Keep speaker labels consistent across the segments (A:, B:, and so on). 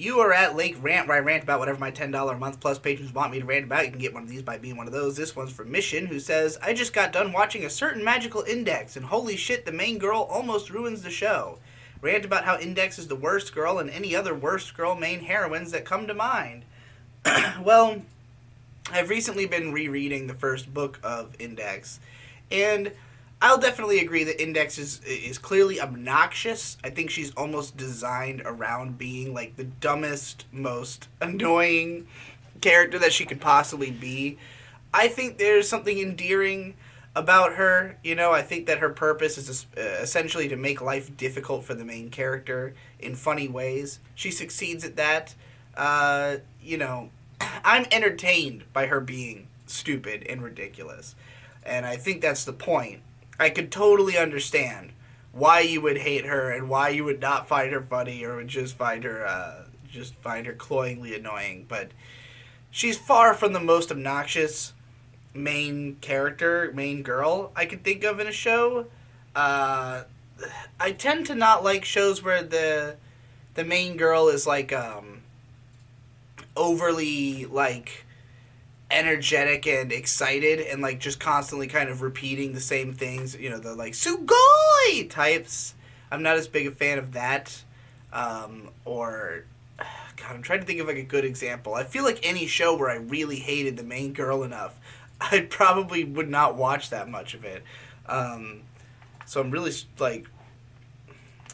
A: You are at Lake Rant, where I rant about whatever my $10 a month plus patrons want me to rant about. You can get one of these by being one of those. This one's from Mission, who says, I just got done watching a certain magical index, and holy shit, the main girl almost ruins the show. Rant about how Index is the worst girl and any other worst girl main heroines that come to mind. Well, I've recently been rereading the first book of Index, and I'll definitely agree that Index is clearly obnoxious. I think she's almost designed around being like the dumbest, most annoying character that she could possibly be. I think there's something endearing about her. You know, I think that her purpose is essentially to make life difficult for the main character in funny ways. She succeeds at that. You know, I'm entertained by her being stupid and ridiculous. And I think that's the point. I could totally understand why you would hate her and why you would not find her funny or would just find her cloyingly annoying. But she's far from the most obnoxious main character, main girl I could think of in a show. Uh, I tend to not like shows where the main girl is like overly like energetic and excited and like just constantly kind of repeating the same things, you know, the like sugoi types. I'm not as big a fan of that. Or God, I'm trying to think of like a good example. I feel like any show where I really hated the main girl enough, I probably would not watch that much of it. um, so I'm really like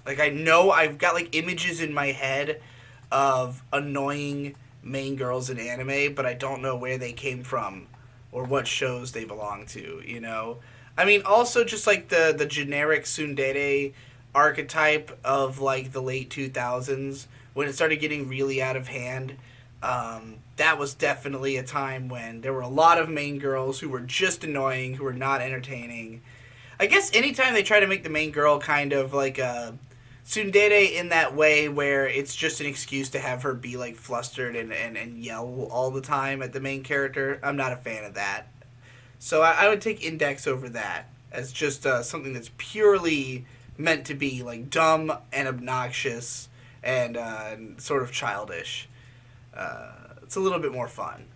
A: I know I've got like images in my head of annoying main girls in anime, but I don't know where they came from or what shows they belong to, you know? I mean, also just like the generic tsundere archetype of like the late 2000s when it started getting really out of hand. That was definitely a time when there were a lot of main girls who were just annoying, who were not entertaining. I guess anytime they try to make the main girl kind of like a tsundere in that way where it's just an excuse to have her be like flustered and yell all the time at the main character, I'm not a fan of that. So I would take Index over that as just something that's purely meant to be like dumb and obnoxious and sort of childish. It's a little bit more fun.